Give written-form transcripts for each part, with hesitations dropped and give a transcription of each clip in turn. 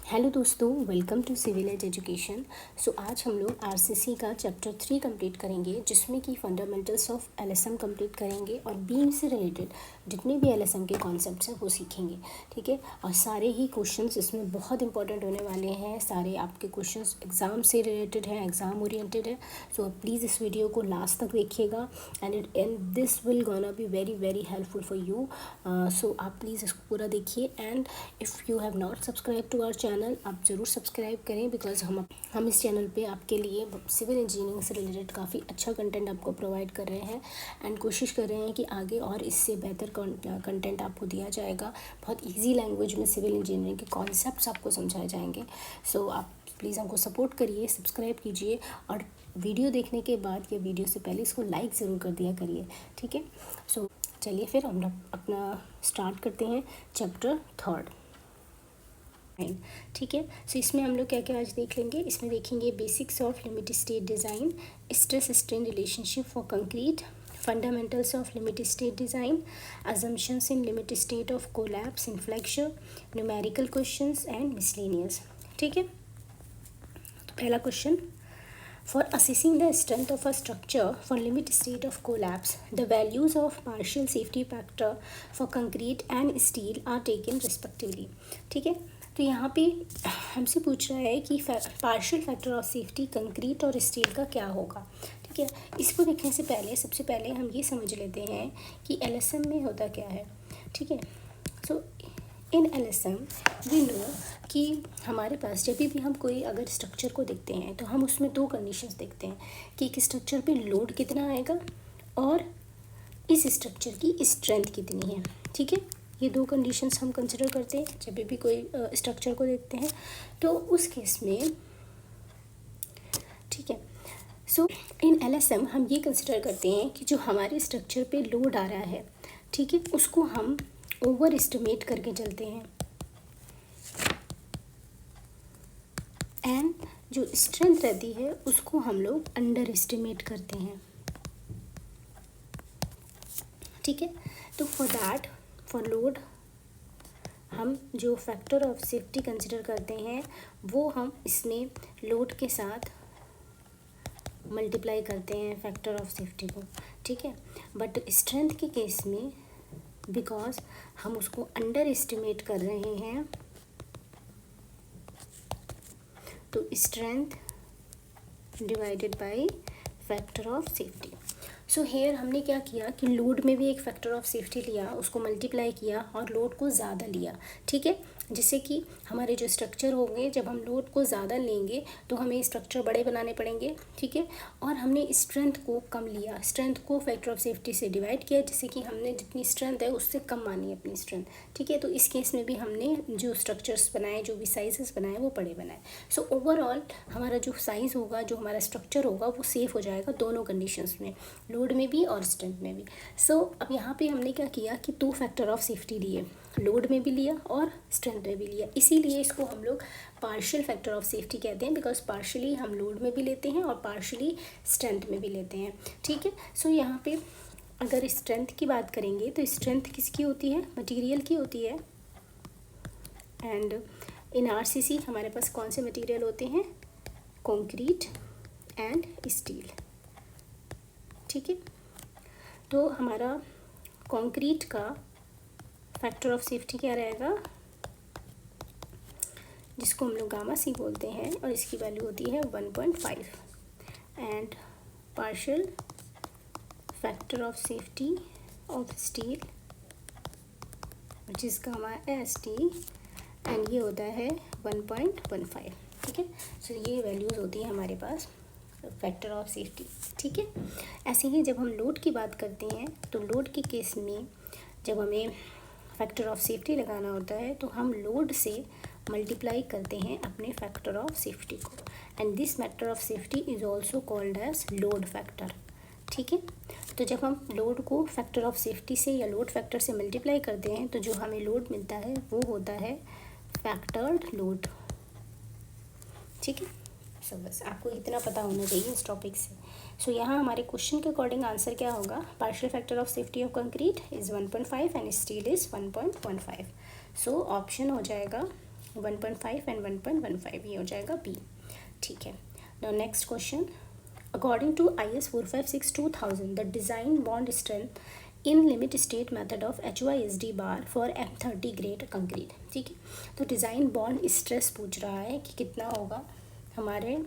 Hello दोस्तों, welcome to civil edge education. So आज हम लोग आरसीसी का चैप्टर 3 कंप्लीट करेंगे, जिसमें कि फंडामेंटल्स ऑफ एलएसएम कंप्लीट करेंगे और बीम से रिलेटेड जितने भी एलएसएम के कॉन्सेप्ट्स हैं वो सीखेंगे। ठीक है, और सारे ही क्वेश्चंस इसमें बहुत इंपॉर्टेंट होने वाले हैं। सारे आपके क्वेश्चंस एग्ज़ाम से रिलेटेड हैं, एग्ज़ाम ओरिएंटेड है। सो प्लीज़ इस वीडियो को लास्ट तक देखिएगा and this will gonna be very very helpful for you. So आप प्लीज़ इसको पूरा देखिए and if you have not subscribe to our channel, आप ज़रूर सब्सक्राइब करें, बिकॉज हम इस चैनल पे आपके लिए सिविल इंजीनियरिंग से रिलेटेड काफ़ी अच्छा कंटेंट आपको प्रोवाइड कर रहे हैं एंड कोशिश कर रहे हैं कि आगे और इससे बेहतर कंटेंट आपको दिया जाएगा। बहुत इजी लैंग्वेज में सिविल इंजीनियरिंग के कॉन्सेप्ट्स आपको समझाए जाएंगे। सो आप प्लीज़ हमको सपोर्ट करिए, सब्सक्राइब कीजिए और वीडियो देखने के बाद या वीडियो से पहले इसको लाइक ज़रूर कर दिया करिए। ठीक है, सो चलिए फिर हम लोग अपना स्टार्ट करते हैं चैप्टर 3। ठीक है, सो इसमें हम लोग क्या क्या आज देख लेंगे। इसमें देखेंगे basics of limit state design, stress strain relationship for concrete, fundamentals of limit state design, assumptions in limit state of collapse in flexure, numerical questions and miscellaneous. ठीक है, तो पहला question, for assessing the strength of a structure for limit state of collapse, the values of partial safety factor for concrete and steel are taken respectively। ठीक है, तो यहाँ पे हमसे पूछ रहा है कि partial factor of safety concrete और स्टील का क्या होगा। ठीक है, इसको देखने से पहले सबसे पहले हम ये समझ लेते हैं कि एलएसएम में होता क्या है। ठीक है, सो इन एलएसएम वी नो कि हमारे पास जब भी हम कोई अगर स्ट्रक्चर को देखते हैं तो हम उसमें दो कंडीशंस देखते हैं कि एक स्ट्रक्चर पे लोड कितना आएगा और इस स्ट्रक्चर की स्ट्रेंथ कितनी है। ठीक है, ये दो कंडीशंस हम कंसिडर करते हैं जब भी कोई स्ट्रक्चर को देखते हैं। तो उस केस में ठीक है, सो इन एलएसएम हम ये कंसिडर करते हैं कि जो हमारे स्ट्रक्चर पे लोड आ रहा है, ठीक है, उसको हम ओवर एस्टिमेट करके चलते हैं एंड जो स्ट्रेंथ रहती है उसको हम लोग अंडर एस्टिमेट करते हैं। ठीक है, तो फॉर लोड हम जो फैक्टर ऑफ सेफ्टी कंसिडर करते हैं वो हम इसमें लोड के साथ मल्टीप्लाई करते हैं फैक्टर ऑफ सेफ्टी को। ठीक है, बट स्ट्रेंथ के केस में बिकॉज हम उसको अंडर एस्टिमेट कर रहे हैं तो strength divided by factor of safety. So here हमने क्या किया कि लोड में भी एक फैक्टर ऑफ सेफ्टी लिया, उसको मल्टीप्लाई किया और लोड को ज़्यादा लिया। ठीक है, जिससे कि हमारे जो स्ट्रक्चर होंगे जब हम लोड को ज़्यादा लेंगे तो हमें स्ट्रक्चर बड़े बनाने पड़ेंगे। ठीक है, और हमने स्ट्रेंथ को कम लिया, स्ट्रेंथ को फैक्टर ऑफ सेफ्टी से डिवाइड किया, जिससे कि हमने जितनी स्ट्रेंथ है उससे कम मानी अपनी स्ट्रेंथ। ठीक है, तो इस केस में भी हमने जो स्ट्रक्चर्स बनाए, जो भी साइजेस बनाए वो बड़े बनाए। सो ओवरऑल हमारा जो साइज़ होगा, जो हमारा स्ट्रक्चर होगा वो सेफ हो जाएगा दोनों कंडीशंस में, लोड में भी और स्ट्रेंथ में भी। सो अब यहाँ पे हमने क्या किया कि दो फैक्टर ऑफ सेफ्टी लिए, लोड में भी लिया और स्ट्रेंथ में भी लिया, इसीलिए इसको हम लोग पार्शियल फैक्टर ऑफ सेफ्टी कहते हैं, बिकॉज पार्शियली हम लोड में भी लेते हैं और पार्शियली स्ट्रेंथ में भी लेते हैं। ठीक है, सो यहाँ पे अगर स्ट्रेंथ की बात करेंगे तो स्ट्रेंथ किसकी होती है, मटेरियल की होती है। एंड इन आरसीसी हमारे पास कौन से मटेरियल होते हैं, कंक्रीट एंड स्टील। ठीक है, तो हमारा कंक्रीट का फैक्टर ऑफ सेफ्टी क्या रहेगा, जिसको हम लोग गामा सी बोलते हैं, और इसकी वैल्यू होती है 1.5 and partial factor of safety of steel which is gamma S T and ये होता है 1.15। ठीक है, सो ये वैल्यूज़ होती है हमारे पास फैक्टर ऑफ सेफ्टी। ठीक है, ऐसे ही जब हम लोड की बात करते हैं तो लोड के केस में जब हमें फैक्टर ऑफ सेफ्टी लगाना होता है तो हम लोड से मल्टीप्लाई करते हैं अपने फैक्टर ऑफ सेफ्टी को and this factor of safety is also called as load factor. ठीक है, तो जब हम लोड को फैक्टर ऑफ सेफ्टी से या लोड फैक्टर से मल्टीप्लाई करते हैं तो जो हमें लोड मिलता है वो होता है फैक्टर्ड लोड। ठीक है, सो बस आपको इतना पता होना चाहिए इस टॉपिक से। सो यहाँ हमारे क्वेश्चन के अकॉर्डिंग आंसर क्या होगा, partial factor of safety of concrete is 1.5 and steel is 1.15। So option हो जाएगा 1.5 एंड 1.15, ये हो जाएगा बी। ठीक है, now next question, according to IS 456/2000 the design bond strength in limit state method of HYSD bar for M30 grade concrete. ठीक है, तो डिज़ाइन बॉन्ड स्ट्रेस पूछ रहा है कि कितना होगा हमारे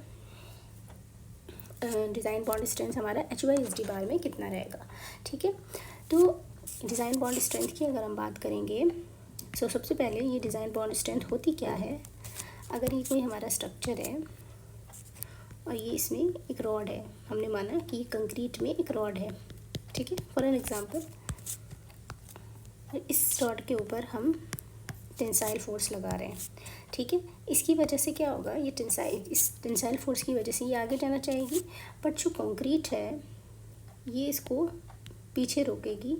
डिज़ाइन बॉन्ड स्ट्रेंथ हमारा HYSD बार में कितना रहेगा। ठीक है, तो डिज़ाइन बॉन्ड स्ट्रेंथ की अगर हम बात करेंगे, सो सबसे पहले ये डिज़ाइन बॉन्ड स्ट्रेंथ होती क्या है। अगर ये कोई हमारा स्ट्रक्चर है और ये इसमें एक रॉड है, हमने माना कि ये कंक्रीट में एक रॉड है। ठीक है, फॉर एन एग्जांपल, इस रॉड के ऊपर हम टेंसाइल फोर्स लगा रहे हैं। ठीक है, इसकी वजह से क्या होगा, ये इस टेंसाइल फोर्स की वजह से ये आगे जाना चाहेगी, बट जो कंक्रीट है ये इसको पीछे रोकेगी,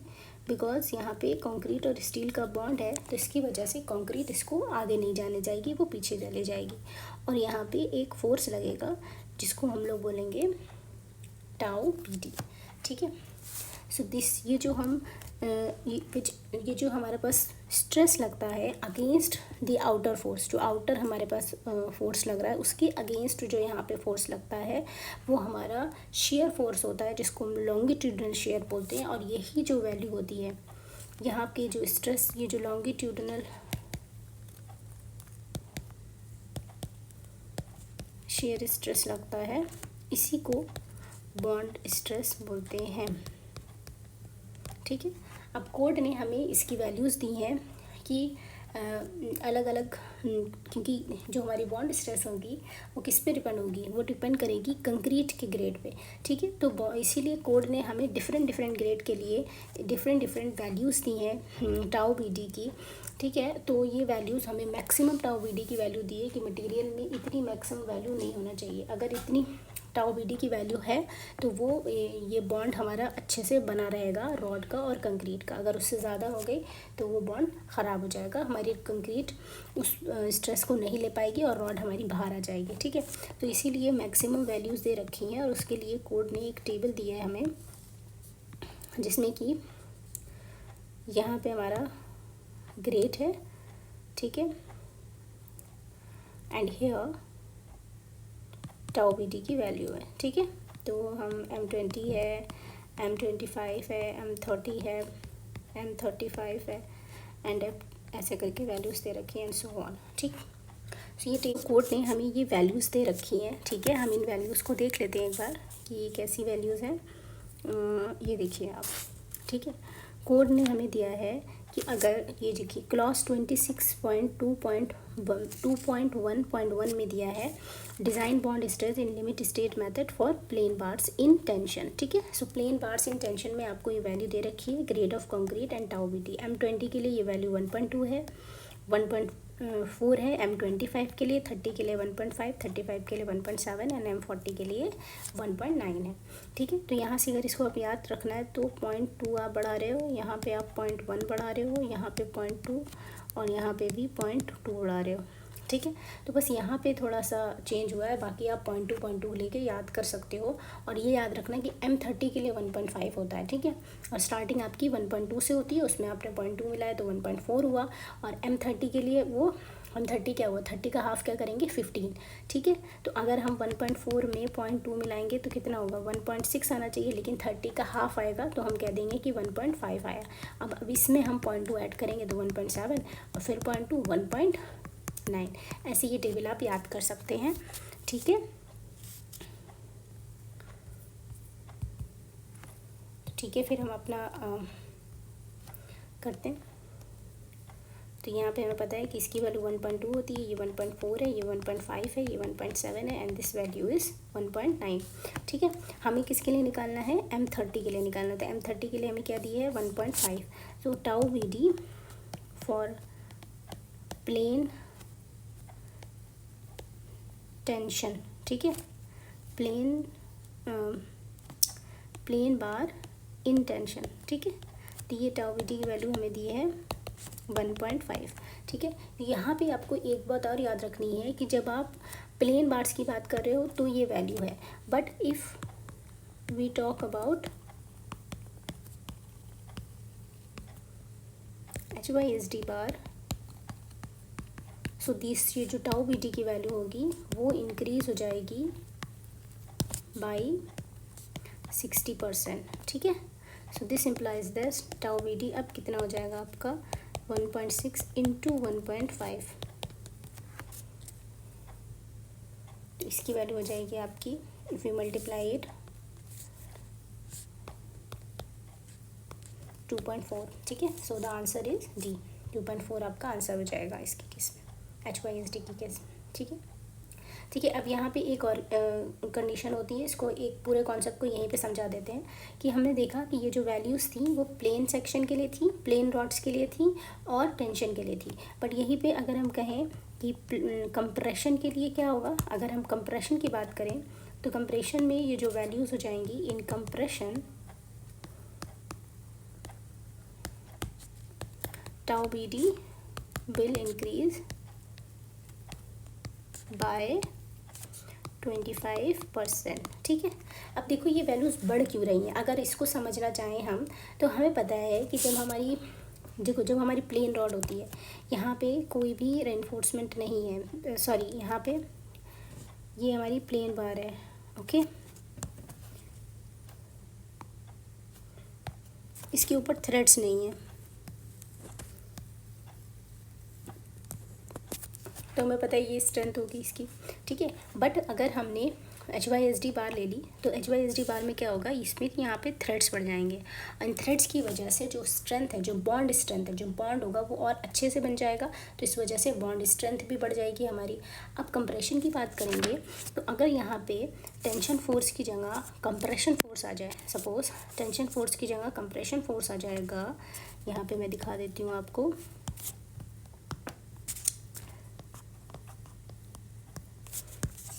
बिकॉज यहाँ पे कंक्रीट और स्टील का बॉन्ड है, तो इसकी वजह से कंक्रीट इसको आगे नहीं जाने जाएगी, वो पीछे चले जाएगी। और यहाँ पे एक फोर्स लगेगा जिसको हम लोग बोलेंगे टाउ PD। ठीक है, सो दिस ये जो हम ये जो हमारे पास स्ट्रेस लगता है अगेंस्ट द आउटर फोर्स, जो आउटर हमारे पास फोर्स लग रहा है उसके अगेंस्ट जो यहाँ पे फोर्स लगता है वो हमारा शेयर फोर्स होता है, जिसको हम लॉन्गिट्यूडनल शेयर बोलते हैं। और यही जो वैल्यू होती है यहाँ के जो स्ट्रेस, ये जो लॉन्गिट्यूडनल शेयर स्ट्रेस लगता है इसी को बॉन्ड स्ट्रेस बोलते हैं। ठीक है, अब कोड ने हमें इसकी वैल्यूज़ दी हैं कि अलग अलग, क्योंकि जो हमारी बॉन्ड स्ट्रेस होगी वो किस पे डिपेंड होगी, वो डिपेंड करेगी कंक्रीट के ग्रेड पे। ठीक है, तो इसीलिए कोड ने हमें डिफरेंट ग्रेड के लिए डिफरेंट वैल्यूज़ दी हैं टाउ BD की। ठीक है, तो ये वैल्यूज़ हमें मैक्सिमम टाउ BD की वैल्यू दी है कि मटेरियल में इतनी मैक्सिमम वैल्यू नहीं होना चाहिए। अगर इतनी टाउ BD की वैल्यू है तो वो ये बॉन्ड हमारा अच्छे से बना रहेगा रॉड का और कंक्रीट का। अगर उससे ज़्यादा हो गई तो वो बॉन्ड ख़राब हो जाएगा, हमारी कंक्रीट उस स्ट्रेस को नहीं ले पाएगी और रॉड हमारी बाहर आ जाएगी। ठीक है, तो इसीलिए मैक्सिमम वैल्यूज़ दे रखी हैं और उसके लिए कोड ने एक टेबल दिया है हमें, जिसमें कि यहाँ पे हमारा ग्रेड है। ठीक है, एंड हियर टाउ BD की वैल्यू है। ठीक है, तो हम M20 है, M25 है, M30 है, M35 है एंड ऐसे करके वैल्यूज़ दे रखी हैं एंड सो ऑन। ठीक, तो ये कोड ने हमें ये वैल्यूज़ दे रखी हैं। ठीक है, हम इन वैल्यूज़ को देख लेते हैं एक बार कि ये कैसी वैल्यूज़ हैं। ये देखिए आप। ठीक है, कोड ने हमें दिया है कि अगर ये देखिए क्लॉज 26.2.1.1 में दिया है design bond stress in limit state method for plain bars in tension. ठीक है, so plain bars in tension में आपको ये वैल्यू दे रखी है grade of concrete and tau BD। M20 के लिए ये वैल्यू 1.2 है, 1.4 है, M25 के लिए, 30 के लिए 1.5, 35 के लिए 1.7 एंड M40 के लिए 1.9 है। ठीक है, तो यहाँ से अगर इसको आप याद रखना है तो 0.2 आप बढ़ा रहे हो, यहाँ पे आप 0.1 बढ़ा रहे हो, यहाँ पे 0.2 और यहाँ पे भी 0.2 बढ़ा रहे हो। ठीक है, तो बस यहाँ पे थोड़ा सा चेंज हुआ है, बाकी आप 0.2 लेके याद कर सकते हो। और ये याद रखना कि M30 के लिए 1.5 होता है। ठीक है, और स्टार्टिंग आपकी 1.2 से होती है, उसमें आपने 0.2 मिलाया तो 1.4 हुआ। और M30 के लिए वो 130 क्या हुआ, 30 का हाफ क्या करेंगे 15। ठीक है, तो अगर हम 1.4 में 0.2 मिलाएंगे तो कितना होगा 1.6 आना चाहिए, लेकिन 30 का हाफ आएगा तो हम कह देंगे कि 1.5 आया। अब इसमें हम 0.2 ऐड करेंगे तो 1.7 और फिर 0.2 1.9। ऐसे ये टेबल आप याद कर सकते हैं। ठीक है, ठीक है, फिर हम अपना करते हैं। तो यहाँ पे हमें पता है कि इसकी वैल्यू 1.2 होती है, ये 1.4 है, ये 1.5 है, ये 1.7 है एंड दिस वैल्यू इज़ 1.9। ठीक है, हमें किसके लिए निकालना है, M30 के लिए निकालना था। M30 के लिए हमें क्या दिया है 1.5। So tau BD for plain tension. ठीक है, प्लेन बार इन टेंशन। ठीक है, तो ये टाउ BD की वैल्यू हमें दी है 1.5। ठीक है, यहाँ पे आपको एक बात और याद रखनी है कि जब आप प्लेन बार्स की बात कर रहे हो तो ये वैल्यू है, but if we talk about HYSD bar, so this ये जो टाउ बी डी की वैल्यू होगी वो इंक्रीज़ हो जाएगी बाई 60%, ठीक है। So this implies this tau B D अब कितना हो जाएगा आपका 1.6 इंटू 1.5, तो इसकी वैल्यू हो जाएगी आपकी इफ़ यू मल्टीप्लाई इट 2.4, ठीक है। So the answer is D, 2.4 आपका आंसर हो जाएगा इसके केस में, HYSD की केस में, ठीक है। ठीक है, अब यहाँ पे एक और कंडीशन होती है, इसको एक पूरे कॉन्सेप्ट को यहीं पे समझा देते हैं कि हमने देखा कि ये जो वैल्यूज़ थी वो प्लेन सेक्शन के लिए थी, प्लेन रॉड्स के लिए थी और टेंशन के लिए थी। बट यहीं पे अगर हम कहें कि कंप्रेशन के लिए क्या होगा, अगर हम कंप्रेशन की बात करें तो कंप्रेशन में ये जो वैल्यूज़ हो जाएंगी in compression tau B D will increase by 25%, ठीक है। अब देखो ये वैल्यूज़ बढ़ क्यों रही हैं, अगर इसको समझना चाहें हम तो हमें पता है कि जब हमारी प्लेन रॉड होती है, यहाँ पे कोई भी रेनफोर्समेंट नहीं है, सॉरी यहाँ पे ये हमारी प्लेन बार है, ओके। इसके ऊपर थ्रेड्स नहीं है, तो हमें पता है ये स्ट्रेंथ होगी इसकी, ठीक है। बट अगर हमने HYSD बार ले ली तो HYSD बार में क्या होगा, इसमें कि यहाँ पे थ्रेड्स बढ़ जाएंगे, इन थ्रेड्स की वजह से जो स्ट्रेंथ है, जो बॉन्ड स्ट्रेंथ है, जो बॉन्ड होगा वो और अच्छे से बन जाएगा, तो इस वजह से बॉन्ड स्ट्रेंथ भी बढ़ जाएगी हमारी। अब कंप्रेशन की बात करेंगे तो अगर यहाँ पे टेंशन फोर्स की जगह कंप्रेशन फोर्स आ जाए, सपोज टेंशन फोर्स की जगह कंप्रेशन फोर्स आ जाएगा, यहाँ पर मैं दिखा देती हूँ आपको,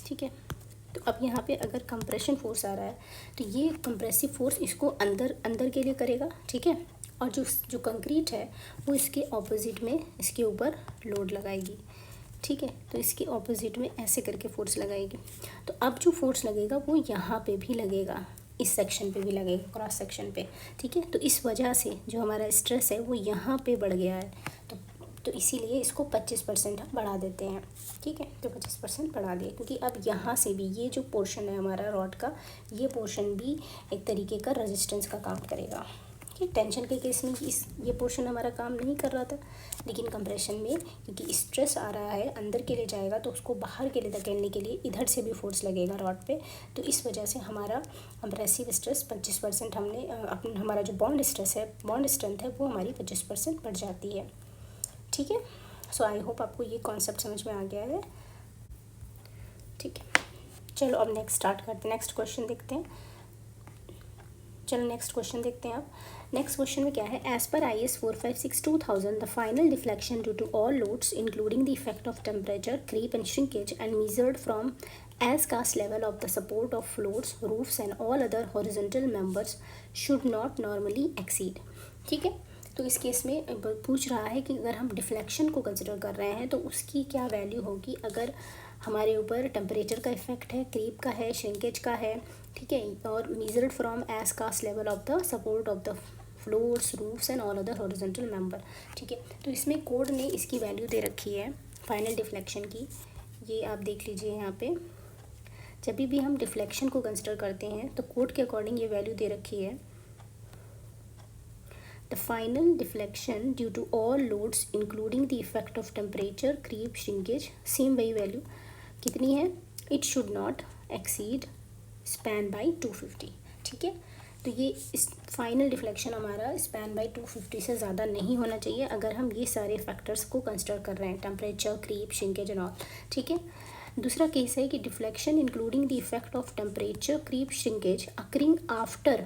ठीक है। तो अब यहाँ पे अगर कंप्रेशन फोर्स आ रहा है तो ये कंप्रेसिव फोर्स इसको अंदर के लिए करेगा, ठीक है, और जो कंक्रीट है वो इसके ऑपोजिट में इसके ऊपर लोड लगाएगी, ठीक है। तो इसके ऑपोजिट में ऐसे करके फोर्स लगाएगी, तो अब जो फोर्स लगेगा वो यहाँ पे भी लगेगा, इस सेक्शन पे भी लगेगा, क्रॉस सेक्शन पे, ठीक है। तो इस वजह से जो हमारा स्ट्रेस है वो यहाँ पे बढ़ गया है, तो इसीलिए इसको 25% हम बढ़ा देते हैं, ठीक है। तो 25% बढ़ा दिए, क्योंकि अब यहाँ से भी ये जो पोर्शन है हमारा रॉड का, ये पोर्शन भी एक तरीके का रेजिस्टेंस का काम करेगा, ठीक है। टेंशन के केस में ये पोर्शन हमारा काम नहीं कर रहा था, लेकिन कंप्रेशन में क्योंकि स्ट्रेस आ रहा है, अंदर के लिए जाएगा तो उसको बाहर के लिए धकेलने के लिए इधर से भी फोर्स लगेगा रॉड पे, तो इस वजह से हमारा कंप्रेसिव स्ट्रेस 25% हमारा जो बॉन्ड स्ट्रेस है, बॉन्ड स्ट्रेंथ है, वो हमारी 25% बढ़ जाती है, ठीक है। सो आई होप आपको ये कॉन्सेप्ट समझ में आ गया है, ठीक है। चलो अब नेक्स्ट स्टार्ट करते हैं, नेक्स्ट क्वेश्चन देखते हैं। चलो नेक्स्ट क्वेश्चन देखते हैं आप। नेक्स्ट क्वेश्चन में क्या है, एज पर IS 456/2000 the final deflection due to all loads including the effect of temperature, creep and shrinkage and measured from as cast level of the support of floors, roofs and all other horizontal members should not normally exceed, ठीक है। तो इस case में पूछ रहा है कि अगर हम डिफ्लेक्शन को कंसिडर कर रहे हैं तो उसकी क्या वैल्यू होगी अगर हमारे ऊपर टेम्परेचर का इफेक्ट है, क्रीप का है, श्रिंकेज का है, ठीक है, और measured from as cast level of the support of the floors, roofs and all other horizontal member, ठीक है। तो इसमें कोड ने इसकी वैल्यू दे रखी है फाइनल डिफ्लेक्शन की, ये आप देख लीजिए यहाँ पे। जब भी हम डिफ्लेक्शन को कंसिडर करते हैं तो कोड के अकॉर्डिंग ये वैल्यू दे रखी है, the final deflection due to all loads including the effect of temperature, creep, shrinkage, same वही वैल्यू कितनी है, it should not exceed span by 250, ठीक है। तो ये इस फाइनल डिफ्लेक्शन हमारा स्पैन बाई 250 से ज़्यादा नहीं होना चाहिए अगर हम ये सारे फैक्टर्स को कंसिडर कर रहे हैं, temperature, creep, shrinkage and all, ठीक है। दूसरा केस है कि deflection including the effect of temperature, creep, shrinkage occurring after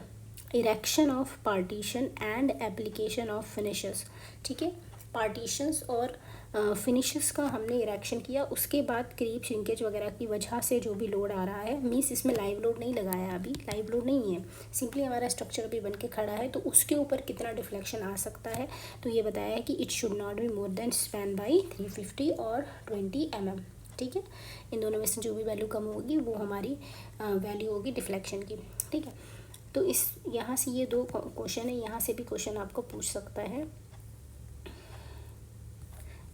erection of partition and application of finishes, ठीक है। पार्टीशंस और फिनिशेस का हमने इरेक्शन किया, उसके बाद क्रीप, श्रिंकेज वगैरह की वजह से जो भी लोड आ रहा है, मीन्स इसमें लाइव लोड नहीं लगाया, अभी लाइव लोड नहीं है, सिंपली हमारा स्ट्रक्चर अभी बन के खड़ा है, तो उसके ऊपर कितना डिफ्लेक्शन आ सकता है, तो ये बताया है कि it should not be more than span by 350 और 20 mm, ठीक है। इन दोनों में से जो भी वैल्यू कम होगी वो हमारी वैल्यू होगी डिफ्लेक्शन की, ठीक है। तो इस यहाँ से ये दो क्वेश्चन है, यहाँ से भी क्वेश्चन आपको पूछ सकता है,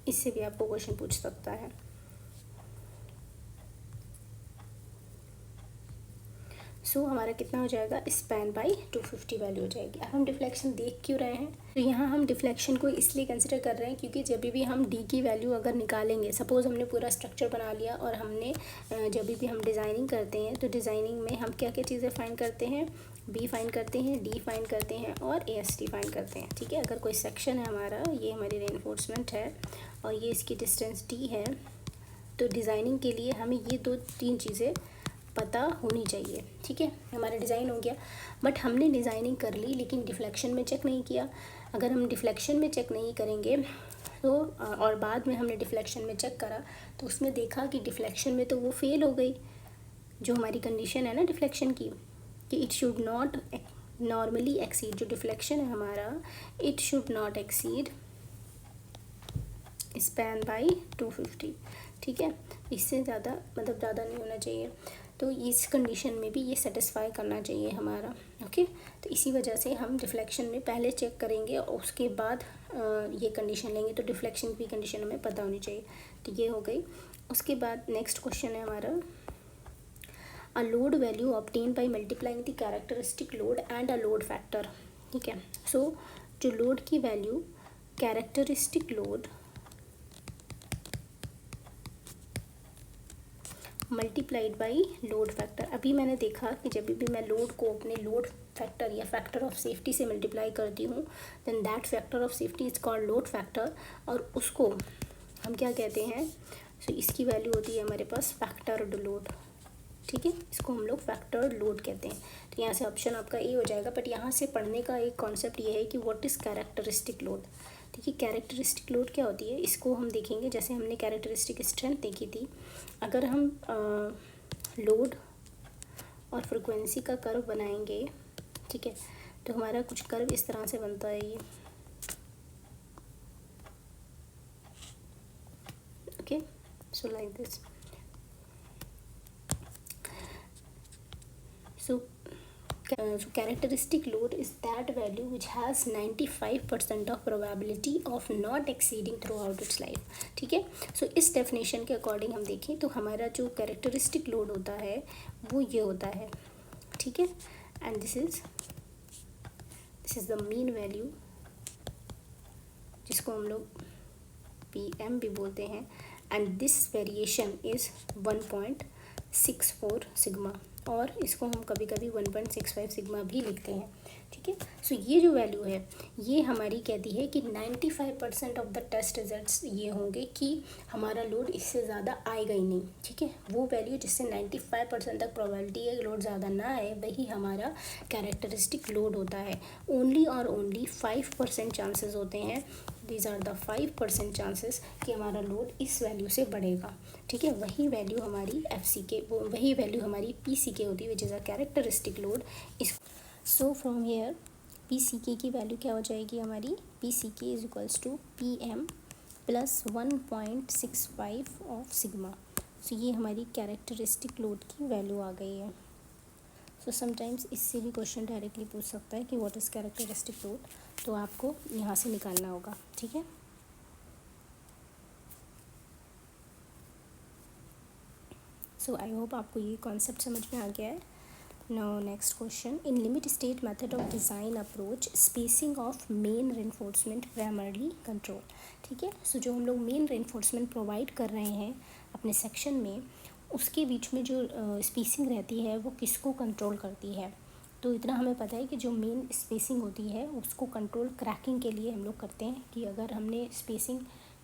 इससे भी आपको क्वेश्चन पूछ सकता है। सो हमारा कितना हो जाएगा, स्पैन बाई 250 वैल्यू हो जाएगी। अब हम डिफ्लेक्शन देख क्यों रहे हैं, तो यहाँ हम डिफ्लेक्शन को इसलिए कंसिडर कर रहे हैं क्योंकि जब भी हम डी की वैल्यू अगर निकालेंगे, सपोज़ हमने पूरा स्ट्रक्चर बना लिया और हमने जब भी हम डिज़ाइनिंग करते हैं तो डिज़ाइनिंग में हम क्या क्या चीज़ें फाइंड करते हैं, बी फाइंड करते हैं, डी फाइंड करते हैं और ए एस टी फाइंड करते हैं। ठीक है, अगर कोई सेक्शन है हमारा, ये हमारी रेनफोर्समेंट है और ये इसकी डिस्टेंस डी है, तो डिज़ाइनिंग के लिए हमें ये 2-3 चीज़ें पता होनी चाहिए। ठीक है, हमारा डिज़ाइन हो गया, बट हमने डिज़ाइनिंग कर ली लेकिन डिफ्लेक्शन में चेक नहीं किया। अगर हम डिफ्लेक्शन में चेक नहीं करेंगे तो और बाद में हमने डिफ्लेक्शन में चेक करा तो उसमें देखा कि डिफ्लेक्शन में तो वो फेल हो गई, जो हमारी कंडीशन है ना डिफ्लेक्शन की, कि it should not normally exceed, जो डिफ्लेक्शन है हमारा, it should not exceed span by 250। ठीक है, इससे ज़्यादा मतलब ज़्यादा नहीं होना चाहिए, तो इस कंडीशन में भी ये सेटिस्फाई करना चाहिए हमारा। ओके, तो इसी वजह से हम डिफ्लेक्शन में पहले चेक करेंगे और उसके बाद ये कंडीशन लेंगे, तो डिफ्लेक्शन की कंडीशन हमें पता होनी चाहिए। तो ये हो गई। उसके बाद नेक्स्ट क्वेश्चन है हमारा, a load value obtain by multiplying the characteristic load and a load factor. ठीक है, सो जो लोड की value characteristic load multiplied by load factor. अभी मैंने देखा कि जब भी मैं लोड को अपने लोड फैक्टर या फैक्टर ऑफ सेफ्टी से मल्टीप्लाई करती हूँ, then that factor of safety is called load factor, और उसको हम क्या कहते हैं, सो इसकी वैल्यू होती है हमारे पास फैक्टर्ड लोड। ठीक है, इसको हम लोग फैक्टर्ड लोड कहते हैं। तो यहाँ से ऑप्शन आपका ए हो जाएगा, बट यहाँ से पढ़ने का एक कॉन्सेप्ट ये है कि व्हाट इज़ कैरेक्टरिस्टिक लोड। देखिए कैरेक्टरिस्टिक लोड क्या होती है, इसको हम देखेंगे। जैसे हमने कैरेक्टरिस्टिक स्ट्रेंथ देखी थी, अगर हम लोड और फ्रिक्वेंसी का कर्व बनाएंगे, ठीक है, तो हमारा कुछ कर्व इस तरह से बनता है ये। Okay, so like this. So characteristic load is that value which has 95% of probability of not exceeding throughout its life। ठीक है, सो इस डेफिनेशन के अकॉर्डिंग हम देखें तो हमारा जो कैरेक्टरिस्टिक लोड होता है वो ये होता है। ठीक है, and this is the mean value, जिसको हम लोग PM भी बोलते हैं, and this variation is 1.64 sigma, और इसको हम कभी कभी 1.65 सिग्मा भी लिखते हैं। ठीक है, सो ये जो वैल्यू है ये हमारी कहती है कि 95% ऑफ द टेस्ट रिजल्ट्स ये होंगे कि हमारा लोड इससे ज़्यादा आएगा ही नहीं। ठीक है, वो वैल्यू जिससे 95% तक प्रोबेबिलिटी है लोड ज़्यादा ना आए, वही हमारा कैरेक्टरिस्टिक लोड होता है। ओनली और ओनली 5% चांसेस होते हैं, दीज आर द 5% चांसेस कि हमारा लोड इस वैल्यू से बढ़ेगा। ठीक है, वही वैल्यू हमारी FCK, वही वैल्यू हमारी PCK होती है, which is a characteristic load. इस सो फ्रॉम हेयर PCK की वैल्यू क्या हो जाएगी हमारी, PCK is equals to PM plus 1.65 of sigma. So ये हमारी कैरेक्टरिस्टिक लोड की वैल्यू आ गई है। सो समटाइम्स इससे भी क्वेश्चन डायरेक्टली पूछ सकता है कि व्हाट इज़ कैरेक्टरिस्टिक लोड, तो आपको यहाँ से निकालना होगा। ठीक है, सो आई होप आपको ये कॉन्सेप्ट समझ में आ गया है। Now next question, in limit state method of design approach spacing of main reinforcement primarily control. ठीक है, सो जो हम लोग मेन रेनफोर्समेंट प्रोवाइड कर रहे हैं अपने सेक्शन में, उसके बीच में जो स्पेसिंग रहती है वो किसको कंट्रोल करती है। तो इतना हमें पता है कि जो मेन स्पेसिंग होती है उसको कंट्रोल क्रैकिंग के लिए हम लोग करते हैं, कि अगर हमने स्पेसिंग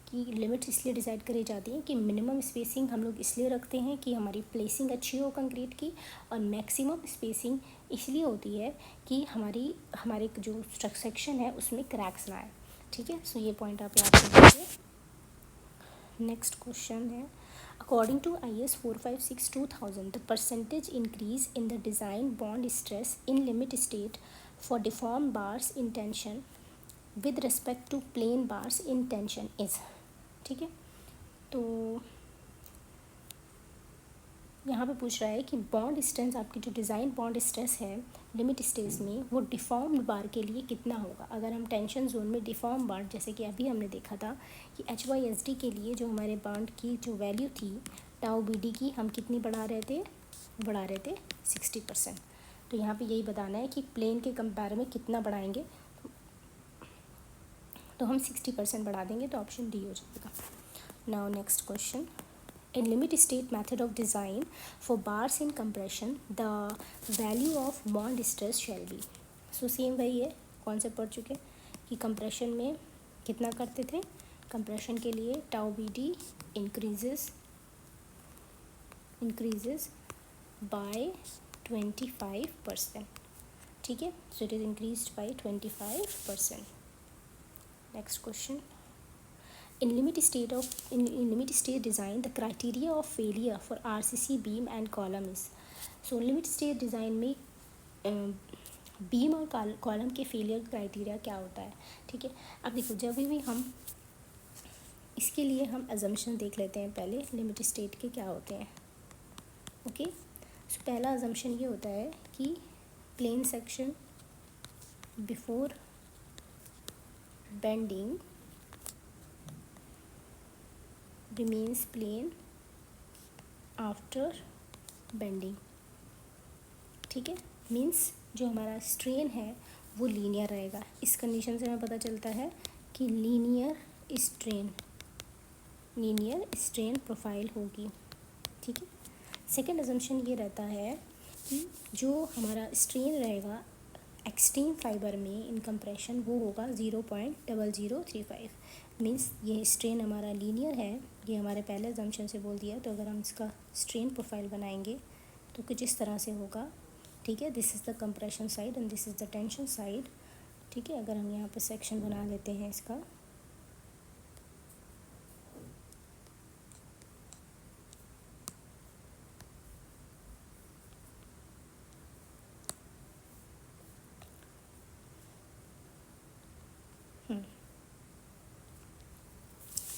की लिमिट्स इसलिए डिसाइड करी जाती हैं कि मिनिमम स्पेसिंग हम लोग इसलिए रखते हैं कि हमारी प्लेसिंग अच्छी हो कंक्रीट की, और मैक्सिमम स्पेसिंग इसलिए होती है कि हमारे जो सेक्शन है उसमें क्रैक्स ना आए। ठीक है, सो ये पॉइंट आप याद रखिए। नेक्स्ट क्वेश्चन है, according to IS 456/2000 the percentage increase in the design bond stress in limit state for deform bars in tension with respect to plain bars in tension is. ठीक है, तो यहाँ पे पूछ रहा है कि बॉन्ड स्ट्रेंथ, आपकी जो डिज़ाइन बॉन्ड स्ट्रेस है लिमिट स्टेज में, वो डिफॉर्म्ड बार के लिए कितना होगा। अगर हम टेंशन जोन में डिफॉर्म बार, जैसे कि अभी हमने देखा था कि HYSD के लिए जो हमारे बॉन्ड की जो वैल्यू थी टाउ BD की, हम कितनी बढ़ा रहे थे 60%। तो यहाँ पे यही बताना है कि प्लेन के कंपेयर में कितना बढ़ाएंगे, तो हम 60% बढ़ा देंगे, तो ऑप्शन डी हो जाएगा। Now next question, in limit state method of design for bars in compression the value of bond stress shall be। So same वही है, कॉन्सेप्ट पढ़ चुके कि कंप्रेशन में कितना करते थे, कंप्रेशन के लिए टाउ BD इंक्रीजेस बाय 25%, ठीक है। So it is increased by 25%। Next question, in limit state design the criteria of failure for RCC beam and column is। so limit state design में beam और column के failure criteria क्या होता है, ठीक है। अब देखो, जब भी हम इसके लिए हम अजम्पशन देख लेते हैं पहले लिमिट स्टेट के क्या होते हैं। ओके, सो पहला अजम्पशन ये होता है कि plane section before bending remains plane after bending, ठीक है। मीन्स जो हमारा स्ट्रेन है वो लीनियर रहेगा। इस कंडीशन से हमें पता चलता है कि लीनियर स्ट्रेन प्रोफाइल होगी, ठीक है। सेकेंड अजम्पशन ये रहता है कि जो हमारा स्ट्रेन रहेगा एक्सट्रीम फाइबर में इन कंप्रेशन वो होगा 0.0035। मीन्स ये स्ट्रेन हमारा लीनियर है, ये हमारे पहले अजम्पशन से बोल दिया। तो अगर हम इसका स्ट्रेन प्रोफाइल बनाएंगे तो कुछ इस तरह से होगा, ठीक है। This is the compression side and this is the tension side, ठीक है। अगर हम यहाँ पे सेक्शन बना लेते हैं इसका,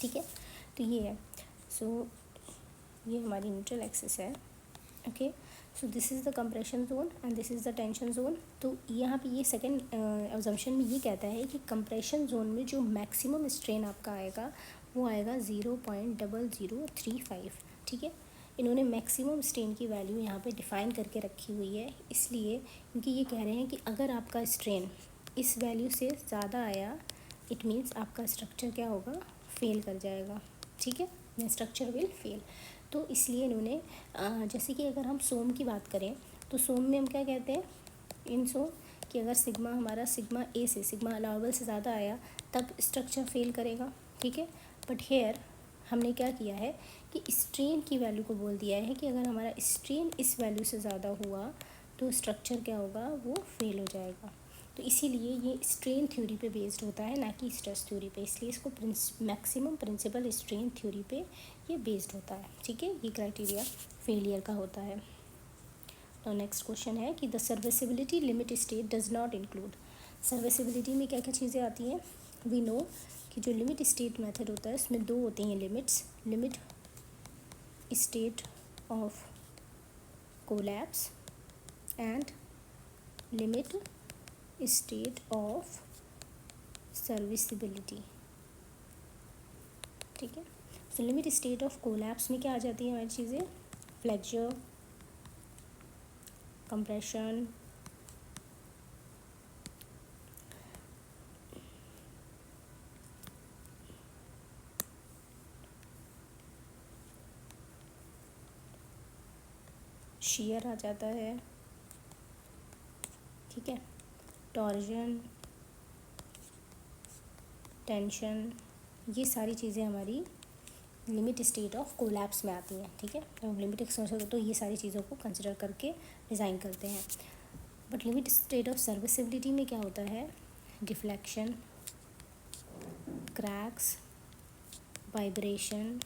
ठीक है। तो ये है, सो ये हमारी न्यूट्रल एक्सिस है। Okay, so this is the compression zone and this is the tension zone. तो यहाँ पे ये सेकंड अजम्पशन में ये कहता है कि कंप्रेशन जोन में जो मैक्सिमम स्ट्रेन आपका आएगा वो आएगा 0.0035, ठीक है। इन्होंने मैक्सिमम स्ट्रेन की वैल्यू यहाँ पे डिफ़ाइन करके रखी हुई है, इसलिए क्योंकि ये कह रहे हैं कि अगर आपका स्ट्रेन इस वैल्यू से ज़्यादा आया, इट मीन्स आपका स्ट्रक्चर क्या होगा, फेल कर जाएगा, ठीक है। Structure will fail. तो इसलिए इन्होंने जैसे कि अगर हम सोम की बात करें तो सोम में हम क्या कहते हैं इन सोम कि अगर सिग्मा हमारा सिग्मा ए से सिग्मा अलाउबल से ज़्यादा आया तब स्ट्रक्चर फेल करेगा, ठीक है। बट हेयर हमने क्या किया है कि स्ट्रेन की वैल्यू को बोल दिया है कि अगर हमारा स्ट्रेन इस वैल्यू से ज़्यादा हुआ तो स्ट्रक्चर क्या होगा, वो फेल हो जाएगा। तो इसीलिए ये स्ट्रेन थ्योरी पे बेस्ड होता है, ना कि स्ट्रेस थ्योरी पे, इसलिए इसको मैक्सिमम प्रिंसिपल स्ट्रेन थ्योरी पे ये बेस्ड होता है, ठीक है। ये क्राइटेरिया फेलियर का होता है। तो नेक्स्ट क्वेश्चन है कि the serviceability limit state does not include. Serviceability में क्या क्या चीज़ें आती हैं। वी नो कि जो लिमिट स्टेट मेथड होता है उसमें दो होती हैं limits, limit state of collapse and limit state of serviceability, ठीक है। So limit state of collapse में क्या आ जाती है हमारी चीज़ें, फ्लेक्चर, कंप्रेशन, शियर आ जाता है, ठीक है, टॉर्जन, टेंशन, ये सारी चीज़ें हमारी लिमिट स्टेट ऑफ कोलैप्स में आती हैं, ठीक है। तो हम लिमिट एक्सटेंशन तो ये सारी चीज़ों को कंसिडर करके डिज़ाइन करते हैं। But limit state of serviceability में क्या होता है, deflection, cracks, vibration,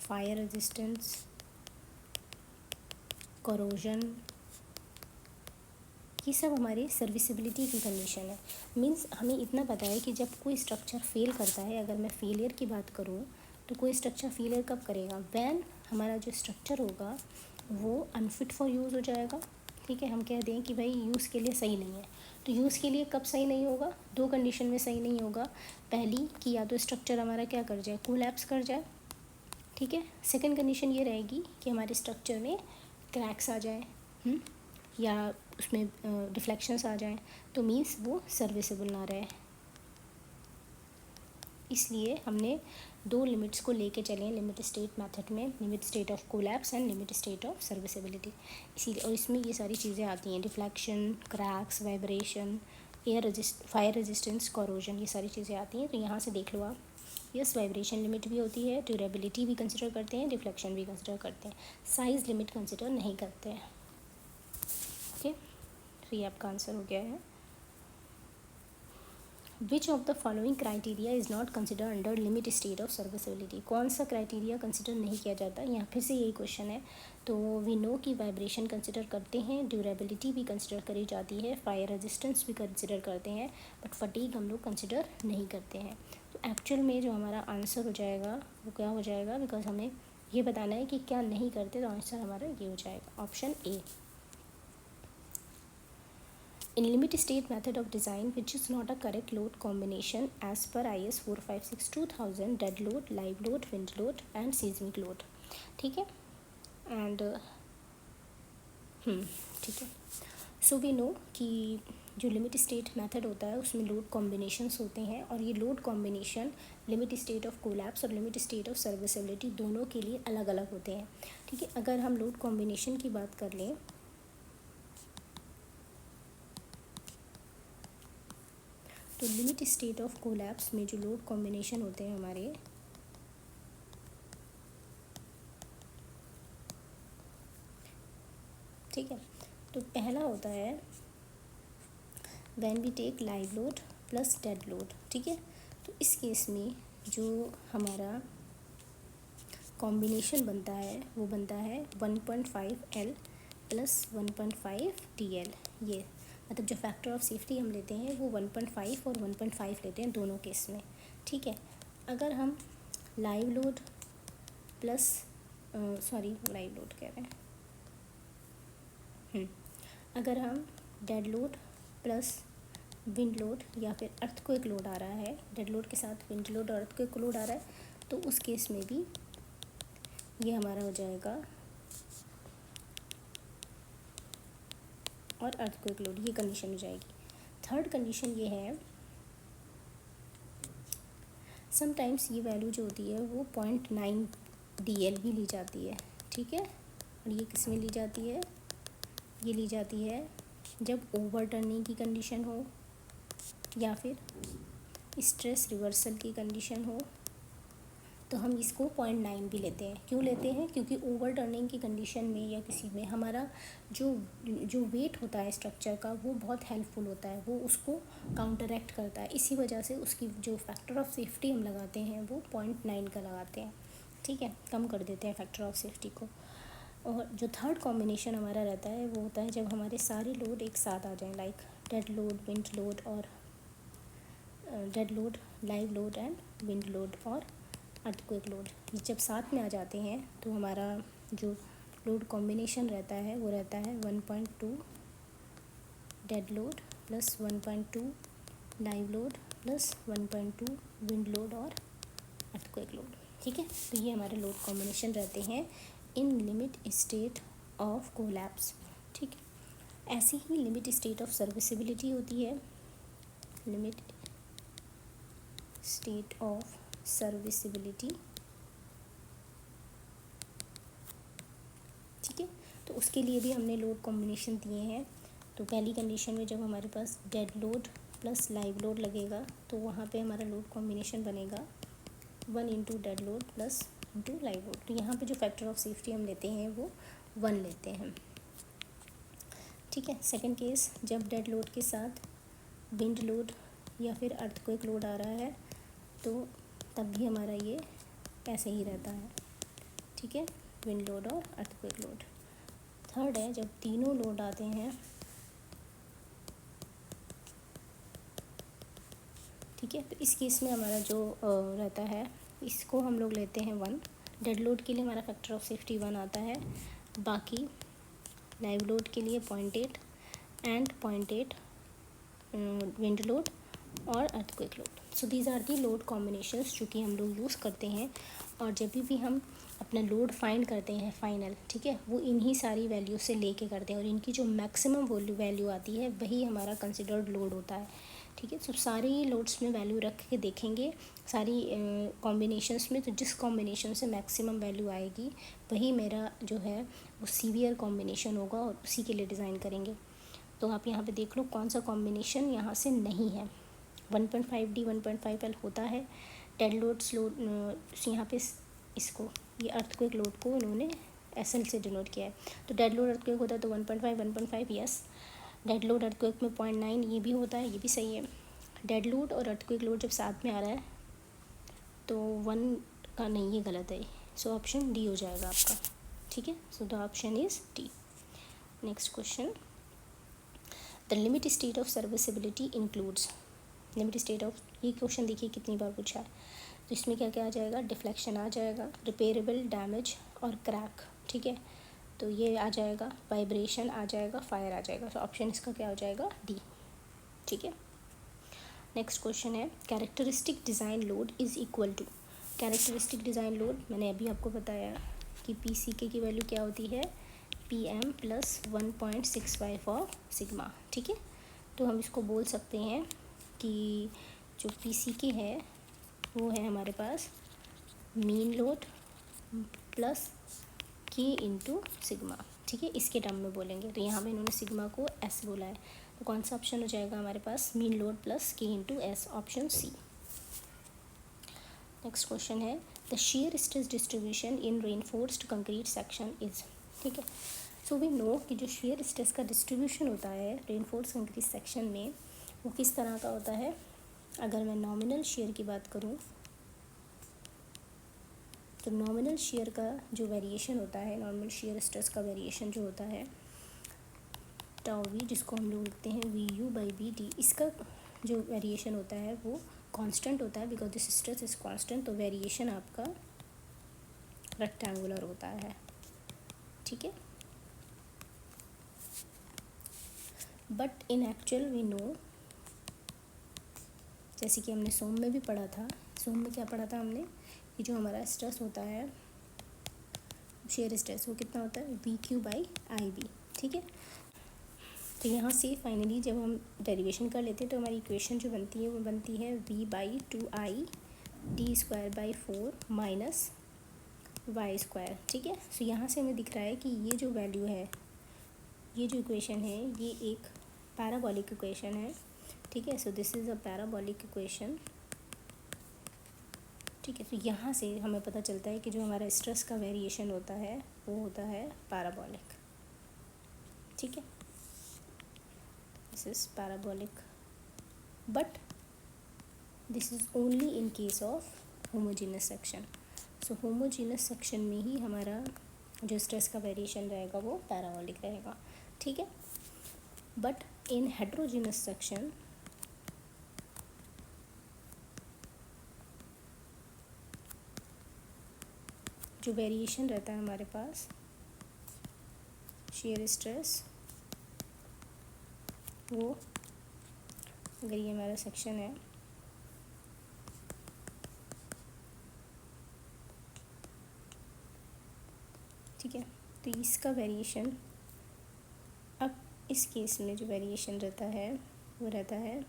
fire resistance, corrosion, ये सब हमारी सर्विसिबिलिटी की कंडीशन है। मींस हमें इतना पता है कि जब कोई स्ट्रक्चर फेल करता है, अगर मैं फेलियर की बात करूँ तो कोई स्ट्रक्चर फेलियर कब करेगा, व्हेन हमारा जो स्ट्रक्चर होगा वो अनफिट फॉर यूज़ हो जाएगा। ठीक है, हम कह दें कि भाई यूज़ के लिए सही नहीं है। तो यूज़ के लिए कब सही नहीं होगा? दो कंडीशन में सही नहीं होगा। पहली कि या तो स्ट्रक्चर हमारा क्या कर जाए, कोलैप्स कर जाए। ठीक है, सेकंड कंडीशन ये रहेगी कि हमारे स्ट्रक्चर में क्रैक्स आ जाए, या उसमें डिफ्लेक्शंस आ जाएं, तो मीन्स वो सर्विसेबल ना रहे। इसलिए हमने दो लिमिट्स को लेके चले हैं लिमिट स्टेट मेथड में, limit state of collapse and limit state of serviceability. इसीलिए और इसमें ये सारी चीज़ें आती हैं, deflection, cracks, vibration, fire resistance, corrosion, ये सारी चीज़ें आती हैं। तो यहाँ से देख लो आप, यस वाइब्रेशन लिमिट भी होती है, ड्यूरेबिलिटी भी कंसिडर करते हैं, डिफ्लेक्शन भी कंसिडर करते हैं, साइज़ लिमिट कंसिडर नहीं करते हैं। ओके, तो ये आपका आंसर हो गया है। Which of the following criteria is not consider under limit state of serviceability? कौन सा क्राइटेरिया कंसिडर नहीं किया जाता? यहाँ फिर से यही क्वेश्चन है। तो वी नो कि वाइब्रेशन कंसिडर करते हैं, ड्यूरेबिलिटी भी कंसिडर करी जाती है, फायर रेजिस्टेंस भी कंसिडर करते हैं, बट फटीग हम लोग कंसिडर नहीं करते हैं। तो एक्चुअल में जो हमारा आंसर हो जाएगा वो क्या हो जाएगा, बिकॉज हमें ये बताना है कि क्या नहीं करते, तो आंसर हमारा ये हो जाएगा option A. In limit state method of design which is not a correct load combination as per IS 456-2000 dead load, live load, wind load and seismic load। ठीक है, एंड ठीक है। सो वी नो कि जो limit state method होता है उसमें load combinations होते हैं, और ये load combination limit state of collapse और लिमिट स्टेट ऑफ सर्विसेबिलिटी दोनों के लिए अलग अलग होते हैं। ठीक है, अगर हम लोड कॉम्बिनेशन की बात कर लें तो लिमिट स्टेट ऑफ कोलैप्स में जो लोड कॉम्बिनेशन होते हैं हमारे, ठीक है, तो पहला होता है when we take live load plus dead load. ठीक है, तो इस केस में जो हमारा कॉम्बिनेशन बनता है वो बनता है 1.5 L प्लस 1.5 DL। ये मतलब जो फैक्टर ऑफ सेफ्टी हम लेते हैं वो 1.5 और 1.5 लेते हैं दोनों केस में। ठीक है, अगर हम live load plus live load कह रहे हैं, अगर हम dead load plus wind load या फिर अर्थक्वेक लोड आ रहा है, डेड लोड के साथ विंड लोड और अर्थक्वेक लोड आ रहा है, तो उस केस में भी ये हमारा हो जाएगा, और अर्थक्वेक लोड, ये कंडीशन हो जाएगी। थर्ड कंडीशन ये है, समटाइम्स ये वैल्यू जो होती है वो 0.9 DL भी ली जाती है। ठीक है, और ये किस में ली जाती है, ये ली जाती है जब ओवर टर्निंग की कंडीशन हो या फिर स्ट्रेस रिवर्सल की कंडीशन हो, तो हम इसको 0.9 भी लेते हैं। क्यों लेते हैं? क्योंकि ओवर टर्निंग की कंडीशन में या किसी में हमारा जो वेट होता है स्ट्रक्चर का वो बहुत हेल्पफुल होता है, वो उसको काउंटरैक्ट करता है। इसी वजह से उसकी जो फैक्टर ऑफ सेफ्टी हम लगाते हैं वो 0.9 का लगाते हैं। ठीक है, कम कर देते हैं फैक्टर ऑफ सेफ्टी को। और जो थर्ड कॉम्बिनेशन हमारा रहता है वो होता है जब हमारे सारे लोड एक साथ आ जाएं, like dead load, wind load और dead load, live load and wind load और अर्थक्वेक लोड। ये जब साथ में आ जाते हैं तो हमारा जो लोड कॉम्बिनेशन रहता है वो रहता है 1.2 dead load plus 1.2 live load plus 1.2 wind load और अर्थक्वेक लोड। ठीक है, तो ये हमारे लोड कॉम्बिनेशन रहते हैं इन लिमिट स्टेट ऑफ कोलैप्स। ठीक है, ऐसी ही लिमिट स्टेट ऑफ सर्विसेबिलिटी होती है, लिमिट स्टेट ऑफ सर्विसेबिलिटी। ठीक है, तो उसके लिए भी हमने लोड कॉम्बिनेशन दिए हैं। तो पहली कंडीशन में जब हमारे पास dead load plus live load लगेगा तो वहाँ पे हमारा लोड कॉम्बिनेशन बनेगा 1 into dead load plus into live load. तो यहाँ पे जो फैक्टर ऑफ सेफ्टी हम लेते हैं वो 1 लेते हैं। ठीक है, सेकंड केस जब डेड लोड के साथ विंड लोड या फिर अर्थक्वेक लोड आ रहा है तो तब भी हमारा ये ऐसे ही रहता है। ठीक है, विंड लोड और अर्थक्वेक लोड। थर्ड है जब तीनों लोड आते हैं, ठीक है, तो इस केस में हमारा जो रहता है इसको हम लोग लेते हैं 1, डेड लोड के लिए हमारा फैक्टर ऑफ सेफ्टी 1 आता है, बाकी लाइव लोड के लिए 0.8 एंड 0.8 विंड लोड और earthquake load. So these are the load combinations जो कि हम लोग यूज़ करते हैं, और जब भी हम अपना लोड फाइंड करते हैं फाइनल, ठीक है, वो इन्हीं सारी वैल्यू से लेके करते हैं, और इनकी जो मैक्सिमम वैल्यू आती है वही हमारा कंसिडर्ड लोड होता है, ठीक है। सो सारी लोड्स में वैल्यू रख के देखेंगे सारी कॉम्बिनेशंस में, तो जिस कॉम्बिनेशन से मैक्सिमम वैल्यू आएगी वही मेरा जो है वो सीवियर कॉम्बिनेशन होगा, और उसी के लिए डिज़ाइन करेंगे। तो आप यहाँ पे देख लो कौन सा कॉम्बिनेशन यहाँ से नहीं है। 1.5D 1.5L होता है। डेड लोड्स लोड यहाँ पे इसको ये अर्थक्वेक लोड को इन्होंने SL से डिनोट किया है। तो डेड लोड अर्थक्वेक होता है तो 1.5 यस। डेड लोड अर्थक्वेक में 0.9 ये भी होता है, ये भी सही है। डेड लोड और अर्थक्वेक लोड जब साथ में आ रहा है तो 1 का नहीं, ये गलत है। सो ऑप्शन डी हो जाएगा आपका, ठीक है। So the option is D. Next question, the limit state of serviceability includes. Limit state of, ये क्वेश्चन देखिए कितनी बार पूछा है। तो इसमें क्या क्या आ जाएगा, डिफ्लेक्शन आ जाएगा, रिपेयरेबल डैमेज और क्रैक, ठीक है। तो ये आ जाएगा, वाइब्रेशन आ जाएगा, फायर आ जाएगा। तो ऑप्शन इसका क्या हो जाएगा, डी, ठीक है। नेक्स्ट क्वेश्चन है, characteristic design load is equal to. Characteristic design load मैंने अभी आपको बताया कि PCK की वैल्यू क्या होती है, PM + 1.65 फॉर सिग्मा, ठीक है। तो हम इसको बोल सकते हैं कि जो PCK है वो है हमारे पास mean load plus K into sigma, ठीक है, इसके टर्म में बोलेंगे। तो यहाँ पे इन्होंने सिग्मा को S बोला है, तो कौन सा ऑप्शन हो जाएगा हमारे पास, mean load plus K into S, option C. Next question है, the shear stress distribution in reinforced concrete section is, ठीक है। सो वी नो कि जो shear स्ट्रेस का डिस्ट्रीब्यूशन होता है रेनफोर्स्ड कंक्रीट सेक्शन में वो किस तरह का होता है। अगर मैं नॉमिनल shear की बात करूँ तो नॉमिनल shear का जो वेरिएशन होता है, नॉर्मल shear स्ट्रेस का वेरिएशन जो होता है टाउ वी, जिसको हम लोग लिखते हैं VU/BD, इसका जो वेरिएशन होता है वो कांस्टेंट होता है, because this stress is constant. तो वेरिएशन आपका रेक्टेंगुलर होता है, ठीक है। But in actual we know, जैसे कि हमने सोम में भी पढ़ा था, सोम में क्या पढ़ा था हमने कि जो हमारा स्ट्रेस होता है शेयर स्ट्रेस वो कितना होता है, VQ/IB, ठीक है। तो यहाँ से फाइनली जब हम डेरिवेशन कर लेते हैं तो हमारी इक्वेशन जो बनती है वो बनती है V/2I D²/4 माइनस Y², ठीक है। सो यहाँ से हमें दिख रहा है कि ये जो वैल्यू है, ये जो इक्वेशन है ये एक पैराबोलिक इक्वेशन है, ठीक है। So this is a parabolic equation, ठीक है। तो यहाँ से हमें पता चलता है कि जो हमारा स्ट्रेस का वेरिएशन होता है वो होता है पैराबोलिक, ठीक है। This is parabolic, but this is only in case of homogeneous section. So homogeneous section में ही हमारा जो स्ट्रेस का वेरिएशन रहेगा वो पैराबोलिक रहेगा, ठीक है। बट इन हेट्रोजीनियस सेक्शन जो वेरिएशन रहता है हमारे पास शेयर स्ट्रेस, वो अगर ये हमारा सेक्शन है ठीक है, तो इसका वेरिएशन, अब इस केस में जो वेरिएशन रहता है वो रहता है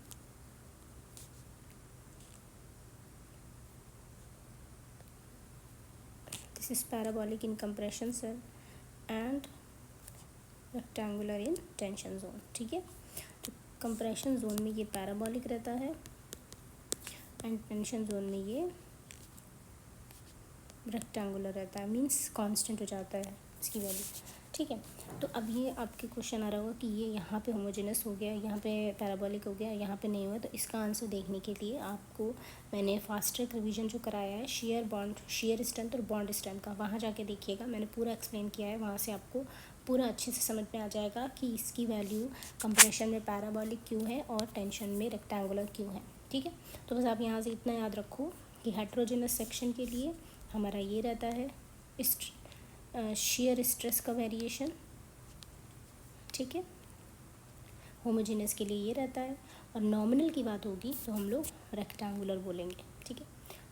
this is parabolic in compression cell and rectangular in tension zone, ठीक है। तो कंप्रेशन जोन में ये पैराबोलिक रहता है एंड टेंशन जोन में ये रेक्टेंगुलर रहता है, मींस कांस्टेंट हो जाता है इसकी वैल्यू, ठीक है। तो अब ये आपके क्वेश्चन आ रहा होगा कि ये यहाँ पे होमोजेनस हो गया, यहाँ पे पैराबोलिक हो गया, यहाँ पे नहीं हुआ। तो इसका आंसर देखने के लिए आपको मैंने फास्ट ट्रैक रिवीजन जो कराया है शेयर स्ट्रेंथ और बॉन्ड स्ट्रेंथ का, वहाँ जाके देखिएगा, मैंने पूरा एक्सप्लेन किया है। वहाँ से आपको पूरा अच्छे से समझ में आ जाएगा कि इसकी वैल्यू कंप्रेशन में पैराबोलिक क्यों है और टेंशन में रेक्टेंगुलर क्यों है, ठीक है। तो बस आप यहाँ से इतना याद रखो कि हेट्रोजेनस सेक्शन के लिए हमारा ये रहता है shear स्ट्रेस का वेरिएशन, ठीक है। होमोजेनियस के लिए ये रहता है, और नॉमिनल की बात होगी तो हम लोग रेक्टेंगुलर बोलेंगे, ठीक है।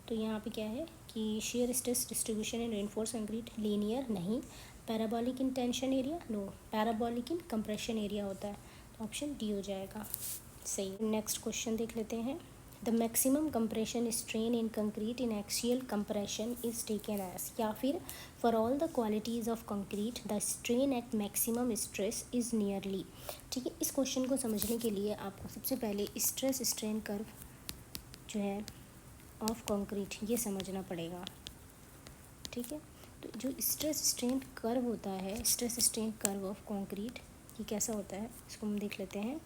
तो यहाँ पे क्या है कि shear stress distribution in reinforce concrete linear नहीं, parabolic in tension area no, parabolic in compression area होता है, तो ऑप्शन डी हो जाएगा सही। नेक्स्ट क्वेश्चन देख लेते हैं। The maximum compression strain in concrete in axial compression is taken as, या फिर for all the qualities of concrete the strain at maximum stress is nearly, ठीक है। इस क्वेश्चन को समझने के लिए आपको सबसे पहले स्ट्रेस स्ट्रेन कर्व जो है ऑफ कंक्रीट ये समझना पड़ेगा, ठीक है। तो जो स्ट्रेस स्ट्रेन कर्व होता है, stress strain curve of concrete, ये कैसा होता है इसको हम देख लेते हैं।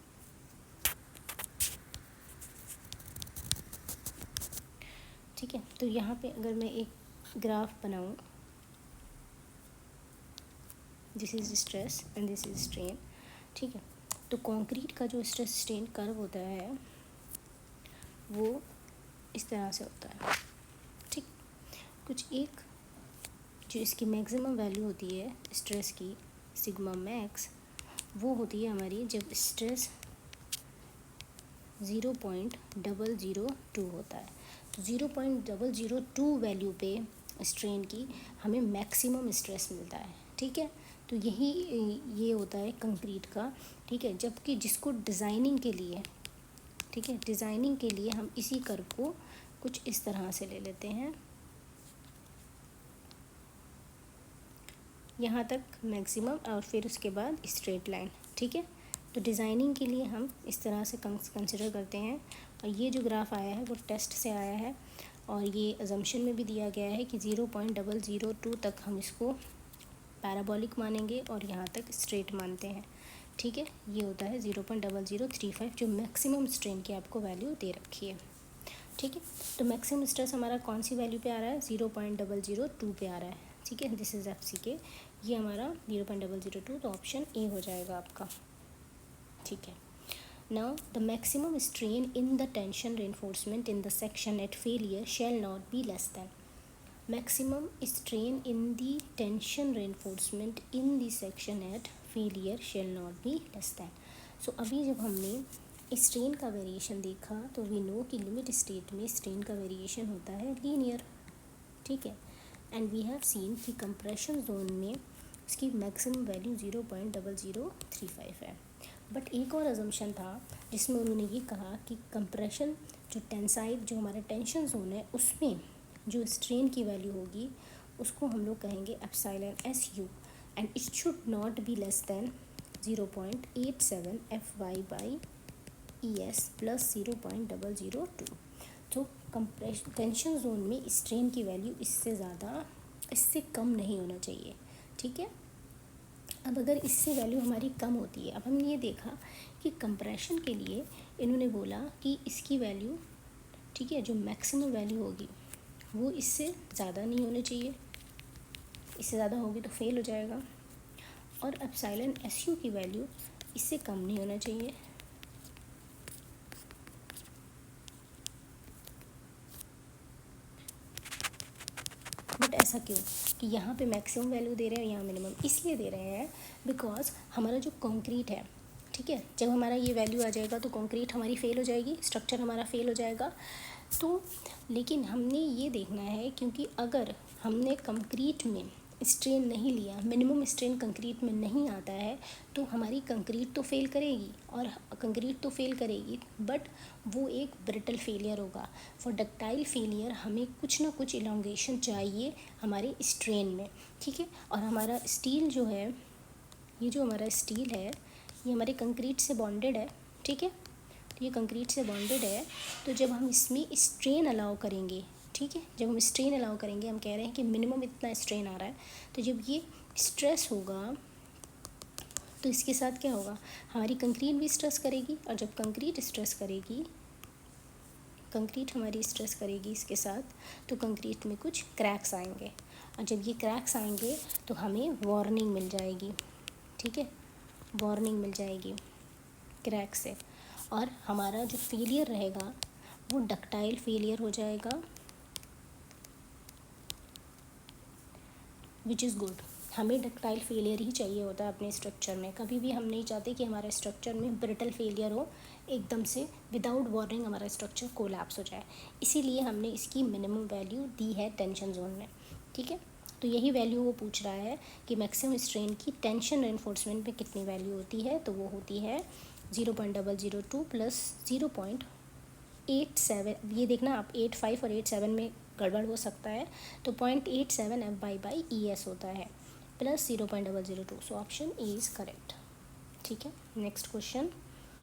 ठीक है, तो यहाँ पे अगर मैं एक ग्राफ बनाऊँ, this is stress and this is strain, ठीक है। तो कंक्रीट का जो स्ट्रेस स्ट्रेन कर्व होता है वो इस तरह से होता है, ठीक। कुछ एक जो इसकी मैक्सिमम वैल्यू होती है स्ट्रेस की, सिग्मा मैक्स, वो होती है हमारी जब स्ट्रेस 0.002 होता है। तो 0.002 वैल्यू पे स्ट्रेन की हमें मैक्सिमम स्ट्रेस मिलता है, ठीक है। तो यही ये होता है कंक्रीट का, ठीक है। जबकि जिसको डिज़ाइनिंग के लिए, ठीक है, डिज़ाइनिंग के लिए हम इसी कर्व को कुछ इस तरह से ले लेते हैं, यहाँ तक मैक्सिमम और फिर उसके बाद स्ट्रेट लाइन, ठीक है। तो डिज़ाइनिंग के लिए हम इस तरह से कंसिडर करते हैं। और ये जो ग्राफ आया है वो टेस्ट से आया है, और ये अजम्पशन में भी दिया गया है कि 0.002 तक हम इसको पैराबोलिक मानेंगे और यहाँ तक स्ट्रेट मानते हैं, ठीक है। ये होता है 0.0035 जो मैक्सिमम स्ट्रेन की आपको वैल्यू दे रखी है, ठीक है। तो मैक्सिमम स्ट्रेस हमारा कौन सी वैल्यू पे आ रहा है, 0.002 पे आ रहा है, ठीक है। दिस इज FCK, ये हमारा 0.002, तो ऑप्शन ए हो जाएगा आपका, ठीक है। Now the maximum strain in the tension reinforcement in the section at failure shall not be less than, maximum strain in the tension reinforcement in the section at failure shall not be less than. So अभी जब हमने strain का variation देखा तो we know कि limit state में strain का variation होता है लीनियर, ठीक है। एंड वी हैव सीन कि कंप्रेशन जोन में इसकी मैक्सिमम वैल्यू 0.0035 है। बट एक और अजम्पशन था जिसमें उन्होंने ये कहा कि कंप्रेशन जो टेंसाइल जो हमारा टेंशन जोन है उसमें जो स्ट्रेन की वैल्यू होगी उसको हम लोग कहेंगे epsilon SU, and it should not be less then 0.87 FY/ES plus 0.002। तो टेंशन जोन में स्ट्रेन की वैल्यू इससे कम नहीं होना चाहिए, ठीक है। अब अगर इससे वैल्यू हमारी कम होती है, अब हमने ये देखा कि कंप्रेशन के लिए इन्होंने बोला कि इसकी वैल्यू, ठीक है, जो मैक्सिमम वैल्यू होगी वो इससे ज़्यादा नहीं होनी चाहिए, इससे ज़्यादा होगी तो फेल हो जाएगा, और एप्सिलॉन SU की वैल्यू इससे कम नहीं होना चाहिए। बट ऐसा क्यों कि यहाँ पे मैक्सिमम वैल्यू दे रहे हैं, यहाँ मिनिमम इसलिए दे रहे हैं बिकॉज हमारा जो कंक्रीट है, ठीक है, जब हमारा ये वैल्यू आ जाएगा तो कंक्रीट हमारी फेल हो जाएगी, स्ट्रक्चर हमारा फेल हो जाएगा। तो लेकिन हमने ये देखना है, क्योंकि अगर हमने कंक्रीट में स्ट्रेन नहीं लिया, मिनिमम स्ट्रेन कंक्रीट में नहीं आता है, तो हमारी कंक्रीट तो फेल करेगी, और कंक्रीट तो फेल करेगी बट वो एक ब्रिटल फेलियर होगा। फॉर डक्टाइल फेलियर हमें कुछ ना कुछ इलोंगेशन चाहिए हमारे स्ट्रेन में, ठीक है। और हमारा स्टील जो है, ये जो हमारा स्टील है ये हमारे कंक्रीट से बॉन्डेड है, ठीक है। तो ये कंक्रीट से बॉन्डेड है, तो जब हम इसमें स्ट्रेन अलाउ करेंगे, ठीक है, जब हम स्ट्रेन अलाउ करेंगे, हम कह रहे हैं कि मिनिमम इतना स्ट्रेन आ रहा है, तो जब ये स्ट्रेस होगा तो इसके साथ क्या होगा, हमारी कंक्रीट भी स्ट्रेस करेगी, और जब कंक्रीट स्ट्रेस करेगी, कंक्रीट हमारी स्ट्रेस करेगी इसके साथ, तो कंक्रीट में कुछ क्रैक्स आएंगे, और जब ये क्रैक्स आएंगे तो हमें वार्निंग मिल जाएगी, ठीक है, वार्निंग मिल जाएगी क्रैक से, और हमारा जो फेलियर रहेगा वो डक्टाइल फेलियर हो जाएगा, विच इज़ गुड। हमें डक्टाइल फेलियर ही चाहिए होता है अपने स्ट्रक्चर में, कभी भी हम नहीं चाहते कि हमारे स्ट्रक्चर में ब्रिटल फेलियर हो, एकदम से विदाउट वार्निंग हमारा स्ट्रक्चर कोलैप्स हो जाए। इसीलिए हमने इसकी मिनिमम वैल्यू दी है टेंशन जोन में, ठीक है। तो यही वैल्यू वो पूछ रहा है कि मैक्सिमम स्ट्रेन की टेंशन रेनफोर्समेंट में कितनी वैल्यू होती है, तो वो होती है 0.002 प्लस 0.87। ये देखना आप 85 और 87 में गड़बड़ हो सकता है, तो 0.87 F//ES होता है plus 0.002। So option A is correct, ठीक है। Next question,